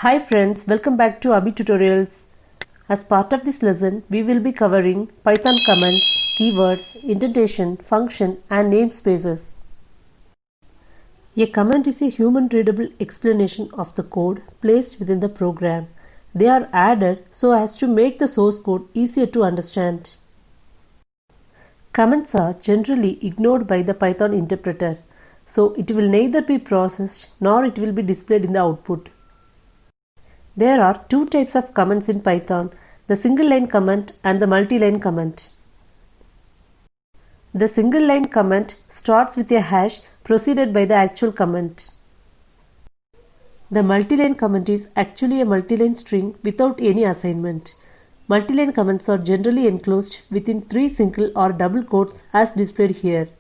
Hi friends, welcome back to Abhi Tutorials. As part of this lesson, we will be covering Python comments, keywords, indentation, function and namespaces. A comment is a human-readable explanation of the code placed within the program. They are added so as to make the source code easier to understand. Comments are generally ignored by the Python interpreter, so it will neither be processed nor it will be displayed in the output. There are two types of comments in Python, the single line comment and the multi-line comment. The single line comment starts with a hash preceded by the actual comment. The multi-line comment is actually a multi-line string without any assignment. Multi-line comments are generally enclosed within 3 single or double quotes as displayed here.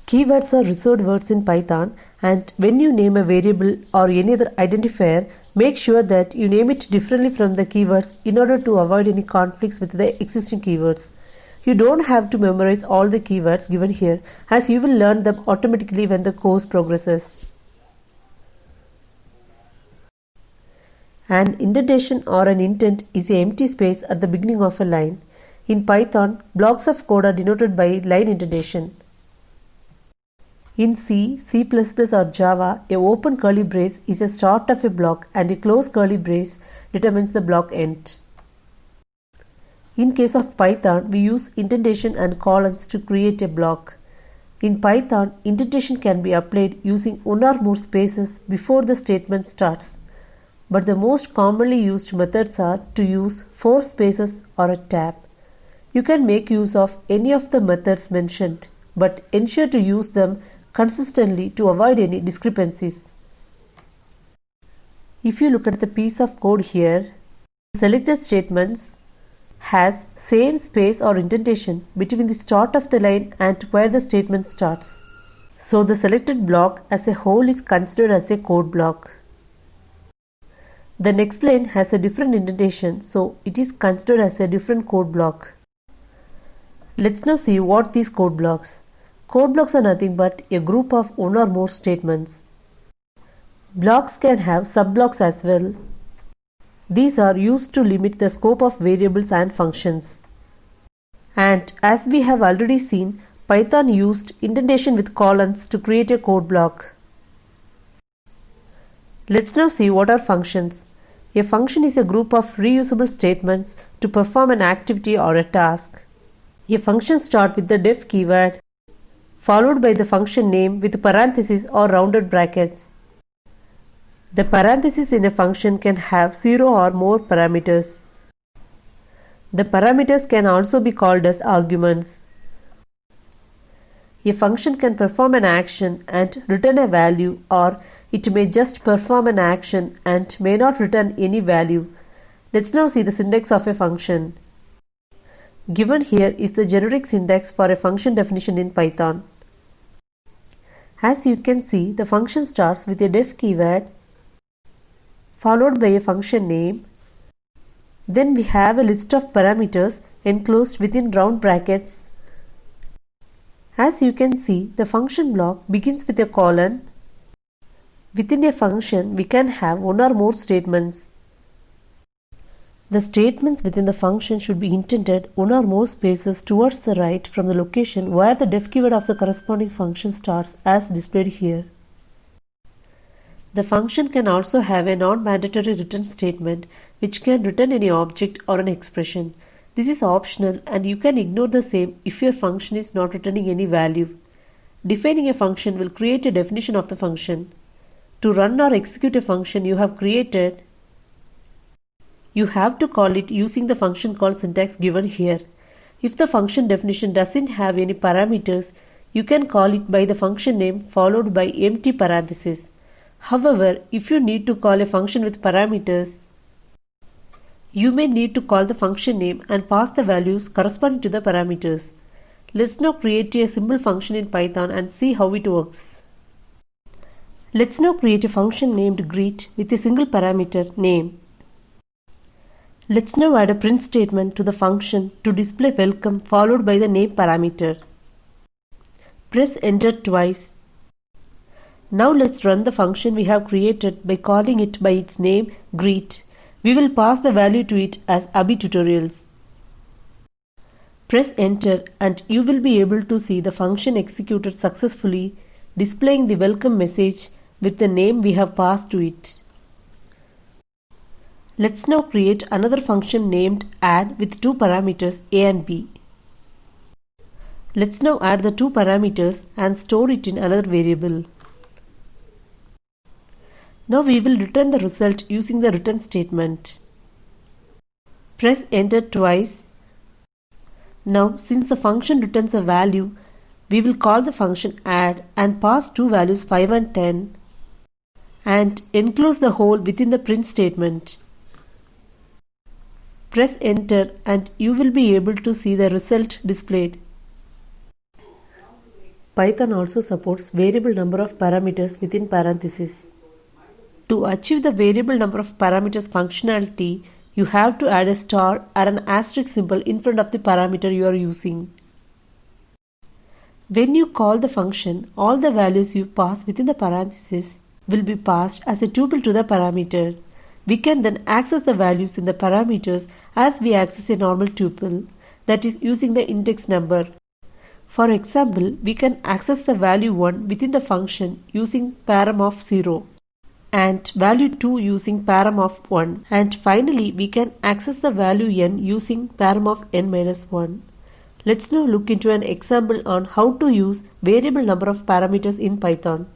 Keywords are reserved words in Python, and when you name a variable or any other identifier, make sure that you name it differently from the keywords in order to avoid any conflicts with the existing keywords. You don't have to memorize all the keywords given here, as you will learn them automatically when the course progresses. An indentation or an indent is an empty space at the beginning of a line. In Python, blocks of code are denoted by line indentation. In C, C++ or Java, a open curly brace is a start of a block and a closed curly brace determines the block end. In case of Python, we use indentation and colons to create a block. In Python, indentation can be applied using one or more spaces before the statement starts. But the most commonly used methods are to use 4 spaces or a tab. You can make use of any of the methods mentioned, but ensure to use them consistently to avoid any discrepancies. If you look at the piece of code here, selected statements has same space or indentation between the start of the line and where the statement starts. So the selected block as a whole is considered as a code block. The next line has a different indentation, so it is considered as a different code block. Let's now see what these code blocks. Code blocks are nothing but a group of one or more statements. Blocks can have subblocks as well. These are used to limit the scope of variables and functions. And as we have already seen, Python used indentation with colons to create a code block. Let's now see what are functions. A function is a group of reusable statements to perform an activity or a task. A function starts with the def keyword followed by the function name with parentheses or rounded brackets. The parentheses in a function can have 0 or more parameters. The parameters can also be called as arguments. A function can perform an action and return a value, or it may just perform an action and may not return any value. Let's now see the syntax of a function. Given here is the generic syntax for a function definition in Python. As you can see, the function starts with a def keyword followed by a function name. Then we have a list of parameters enclosed within round brackets. As you can see, the function block begins with a colon. Within a function, we can have one or more statements. The statements within the function should be indented one or more spaces towards the right from the location where the def keyword of the corresponding function starts, as displayed here. The function can also have a non-mandatory return statement which can return any object or an expression. This is optional and you can ignore the same if your function is not returning any value. Defining a function will create a definition of the function. To run or execute a function you have created, you have to call it using the function call syntax given here. If the function definition doesn't have any parameters, you can call it by the function name followed by empty parentheses. However, if you need to call a function with parameters, you may need to call the function name and pass the values corresponding to the parameters. Let's now create a simple function in Python and see how it works. Let's now create a function named greet with a single parameter name. Let's now add a print statement to the function to display welcome followed by the name parameter. Press enter twice. Now let's run the function we have created by calling it by its name greet. We will pass the value to it as Abhi Tutorials. Press enter and you will be able to see the function executed successfully, displaying the welcome message with the name we have passed to it. Let's now create another function named add with two parameters a and b. Let's now add the two parameters and store it in another variable. Now we will return the result using the return statement. Press enter twice. Now since the function returns a value, we will call the function add and pass two values 5 and 10 and enclose the whole within the print statement. Press enter and you will be able to see the result displayed. Python also supports variable number of parameters within parentheses. To achieve the variable number of parameters functionality, you have to add a star or an asterisk symbol in front of the parameter you are using. When you call the function, all the values you pass within the parentheses will be passed as a tuple to the parameter. We can then access the values in the parameters as we access a normal tuple, that is using the index number. For example, we can access the value 1 within the function using param of 0 and value 2 using param of 1, and finally we can access the value n using param of n-1. Let's now look into an example on how to use variable number of parameters in Python.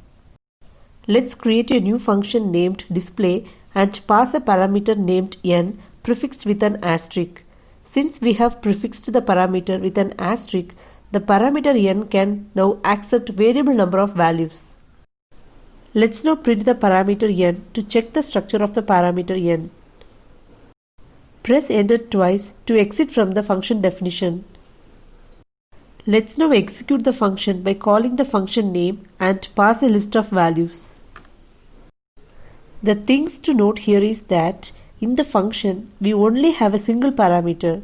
Let's create a new function named display and pass a parameter named n prefixed with an asterisk. Since we have prefixed the parameter with an asterisk, the parameter n can now accept variable number of values. Let's now print the parameter n to check the structure of the parameter n. Press enter twice to exit from the function definition. Let's now execute the function by calling the function name and pass a list of values. The things to note here is that in the function we only have a single parameter.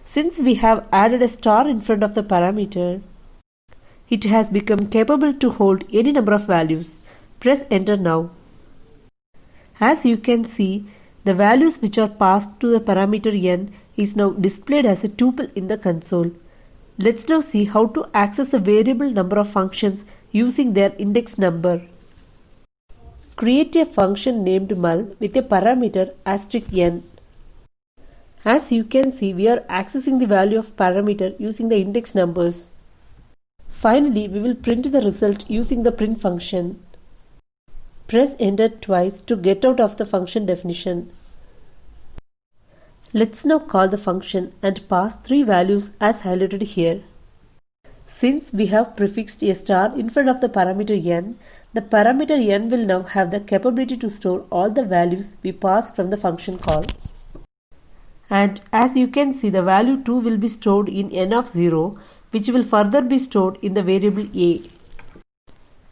Since we have added a star in front of the parameter, it has become capable to hold any number of values. Press enter now. As you can see, the values which are passed to the parameter n is now displayed as a tuple in the console. Let's now see how to access the variable number of functions using their index number. Create a function named mul with a parameter *n. As you can see, we are accessing the value of parameter using the index numbers. Finally, we will print the result using the print function. Press enter twice to get out of the function definition. Let's now call the function and pass three values as highlighted here. Since we have prefixed a star in front of the parameter n, the parameter n will now have the capability to store all the values we passed from the function call. And as you can see, the value 2 will be stored in n of 0, which will further be stored in the variable a.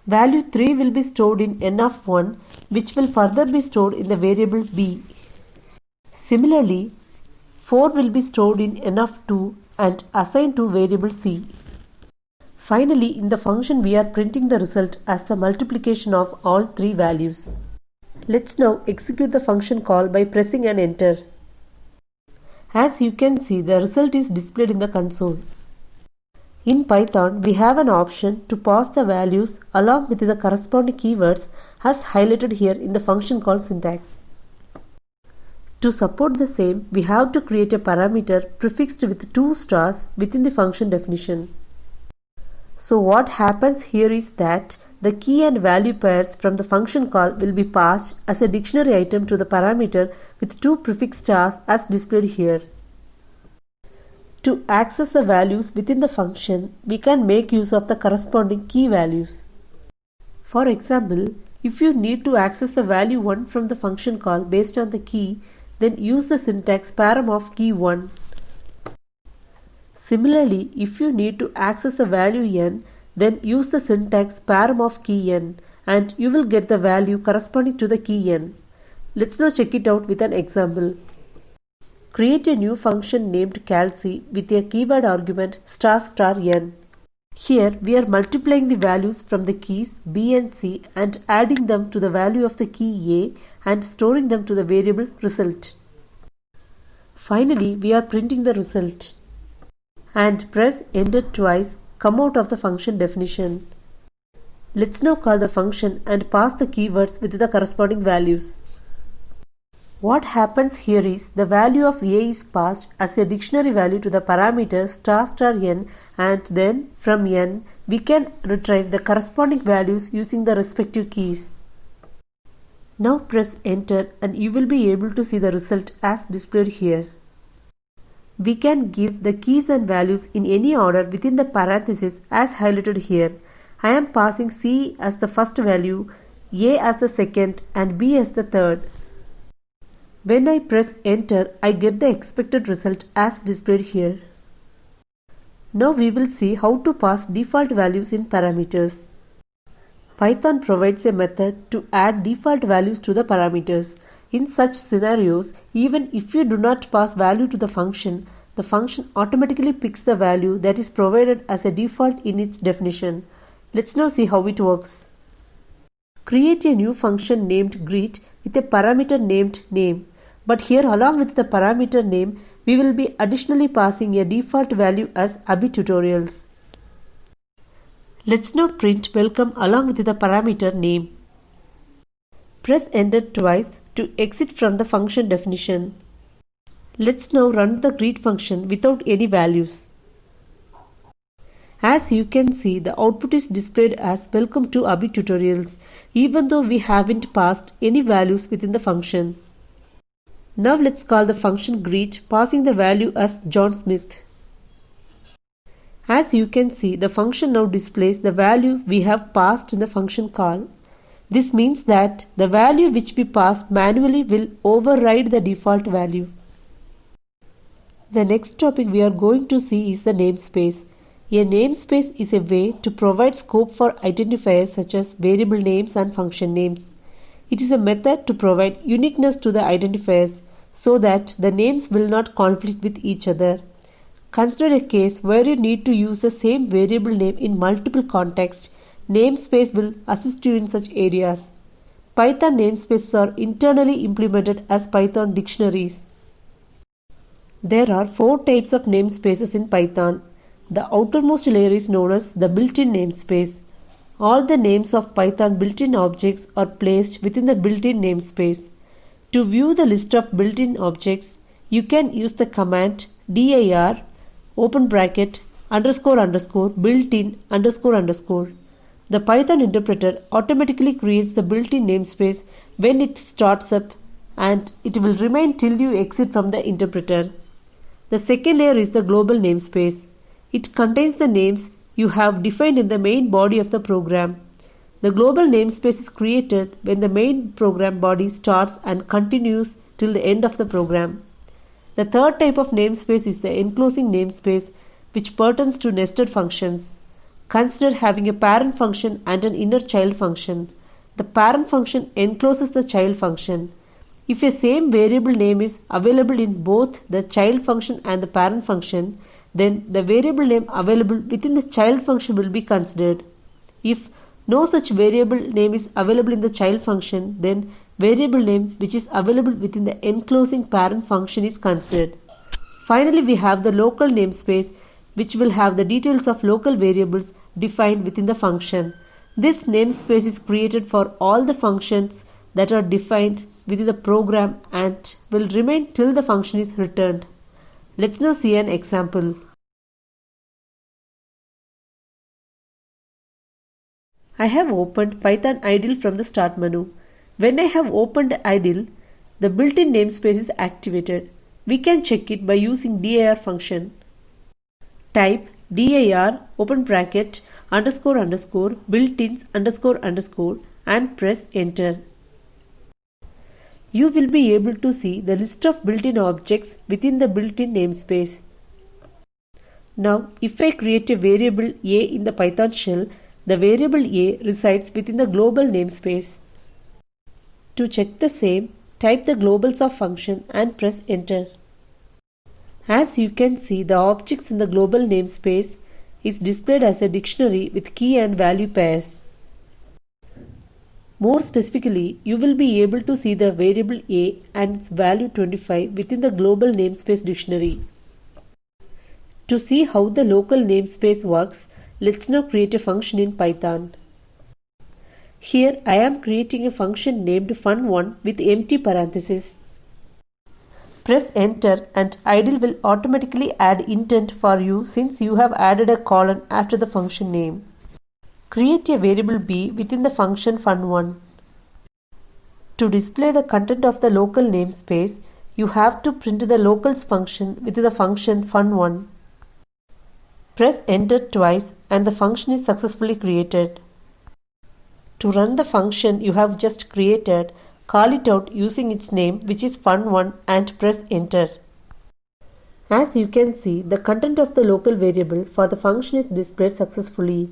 Value 3 will be stored in n of 1, which will further be stored in the variable b. Similarly, 4 will be stored in n of 2 and assigned to variable c. Finally, in the function we are printing the result as the multiplication of all three values. Let's now execute the function call by pressing an enter. As you can see, the result is displayed in the console. In Python, we have an option to pass the values along with the corresponding keywords as highlighted here in the function call syntax. To support the same, we have to create a parameter prefixed with 2 stars within the function definition. So what happens here is that the key and value pairs from the function call will be passed as a dictionary item to the parameter with 2 prefix stars as displayed here. To access the values within the function, we can make use of the corresponding key values. For example, if you need to access the value 1 from the function call based on the key, then use the syntax param of key 1. Similarly, if you need to access the value n, then use the syntax param of key n and you will get the value corresponding to the key n. Let's now check it out with an example. Create a new function named calc with a keyword argument **n. Here we are multiplying the values from the keys B and C and adding them to the value of the key A and storing them to the variable result. Finally, we are printing the result. And press enter twice, come out of the function definition. Let's now call the function and pass the keywords with the corresponding values. What happens here is the value of A is passed as a dictionary value to the parameter star star n, and then from n we can retrieve the corresponding values using the respective keys. Now press enter and you will be able to see the result as displayed here. We can give the keys and values in any order within the parenthesis as highlighted here. I am passing C as the first value, A as the second and B as the third. When I press enter, I get the expected result as displayed here. Now we will see how to pass default values in parameters. Python provides a method to add default values to the parameters. In such scenarios, even if you do not pass value to the function automatically picks the value that is provided as a default in its definition. Let's now see how it works. Create a new function named greet with a parameter named name. But here, along with the parameter name, we will be additionally passing a default value as Abhi Tutorials. Let's now print welcome along with the parameter name. Press enter twice to exit from the function definition. Let's now run the greet function without any values. As you can see, the output is displayed as welcome to Abhi Tutorials, even though we haven't passed any values within the function. Now let's call the function greet, passing the value as John Smith. As you can see, the function now displays the value we have passed in the function call. This means that the value which we pass manually will override the default value. The next topic we are going to see is the namespace. A namespace is a way to provide scope for identifiers such as variable names and function names. It is a method to provide uniqueness to the identifiers so that the names will not conflict with each other. Consider a case where you need to use the same variable name in multiple contexts. Namespace will assist you in such areas. Python namespaces are internally implemented as Python dictionaries. There are 4 types of namespaces in Python. The outermost layer is known as the built-in namespace. All the names of Python built-in objects are placed within the built-in namespace. To view the list of built-in objects, you can use the command dir open bracket underscore underscore built-in underscore underscore. The Python interpreter automatically creates the built-in namespace when it starts up, and it will remain till you exit from the interpreter. The second layer is the global namespace. It contains the names you have defined in the main body of the program. The global namespace is created when the main program body starts and continues till the end of the program. The third type of namespace is the enclosing namespace, which pertains to nested functions. Consider having a parent function and an inner child function. The parent function encloses the child function. If a same variable name is available in both the child function and the parent function, then the variable name available within the child function will be considered. If no such variable name is available in the child function, then variable name which is available within the enclosing parent function is considered. Finally, we have the local namespace, which will have the details of local variables defined within the function. This namespace is created for all the functions that are defined within the program and will remain till the function is returned. Let's now see an example. I have opened Python idle from the start menu. When I have opened idle, the built-in namespace is activated. We can check it by using dir function. Type dir open bracket underscore underscore built-ins underscore underscore and press enter. You will be able to see the list of built-in objects within the built-in namespace. Now, if I create a variable a in the Python shell, the variable a resides within the global namespace. To check the same, type the globals of function and press enter. As you can see, the objects in the global namespace is displayed as a dictionary with key and value pairs. More specifically, you will be able to see the variable a and its value 25 within the global namespace dictionary. To see how the local namespace works, let's now create a function in Python. Here I am creating a function named fun1 with empty parentheses. Press enter and idle will automatically add intent for you since you have added a colon after the function name. Create a variable b within the function fun1. To display the content of the local namespace, you have to print the locals function within the function fun1. Press enter twice and the function is successfully created. To run the function you have just created, call it out using its name, which is fun1, and press enter. As you can see, the content of the local variable for the function is displayed successfully.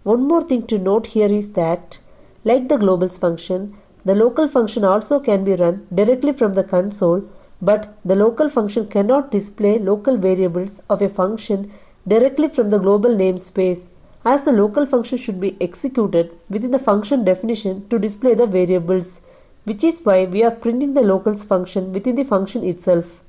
One more thing to note here is that, like the globals function, the local function also can be run directly from the console, but the local function cannot display local variables of a function directly from the global namespace, as the local function should be executed within the function definition to display the variables, which is why we are printing the locals function within the function itself.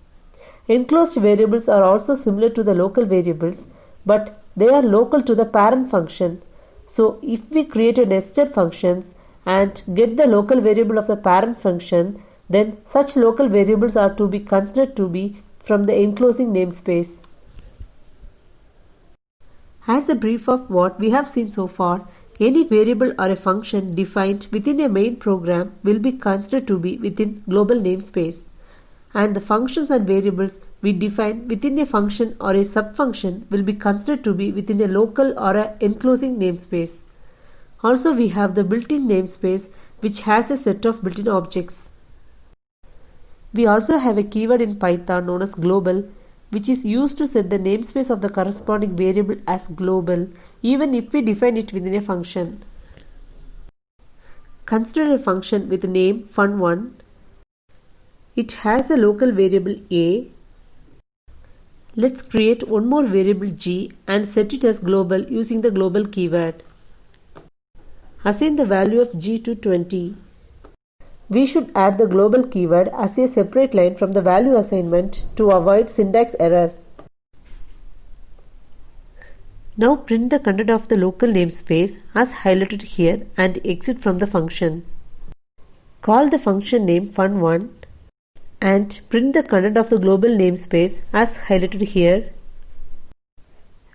Enclosed variables are also similar to the local variables, but they are local to the parent function. So if we create a nested functions and get the local variable of the parent function, then such local variables are to be considered to be from the enclosing namespace. As a brief of what we have seen so far, any variable or a function defined within a main program will be considered to be within global namespace, and the functions and variables we define within a function or a subfunction will be considered to be within a local or a enclosing namespace. Also, we have the built-in namespace, which has a set of built-in objects. We also have a keyword in Python known as global, which is used to set the namespace of the corresponding variable as global, even if we define it within a function. Consider a function with name fun1. It has a local variable a. Let's create one more variable g and set it as global using the global keyword. Assign the value of g to 20. We should add the global keyword as a separate line from the value assignment to avoid syntax error. Now print the content of the local namespace as highlighted here and exit from the function. Call the function name fun1 and print the content of the global namespace as highlighted here.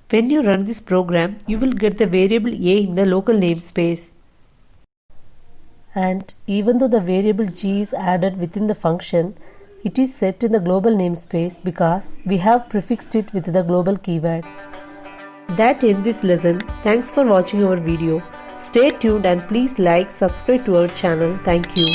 When you run this program, you will get the variable a in the local namespace. And even though the variable g is added within the function, it is set in the global namespace because we have prefixed it with the global keyword. That ends this lesson. Thanks for watching our video. Stay tuned and please like, subscribe to our channel. Thank you.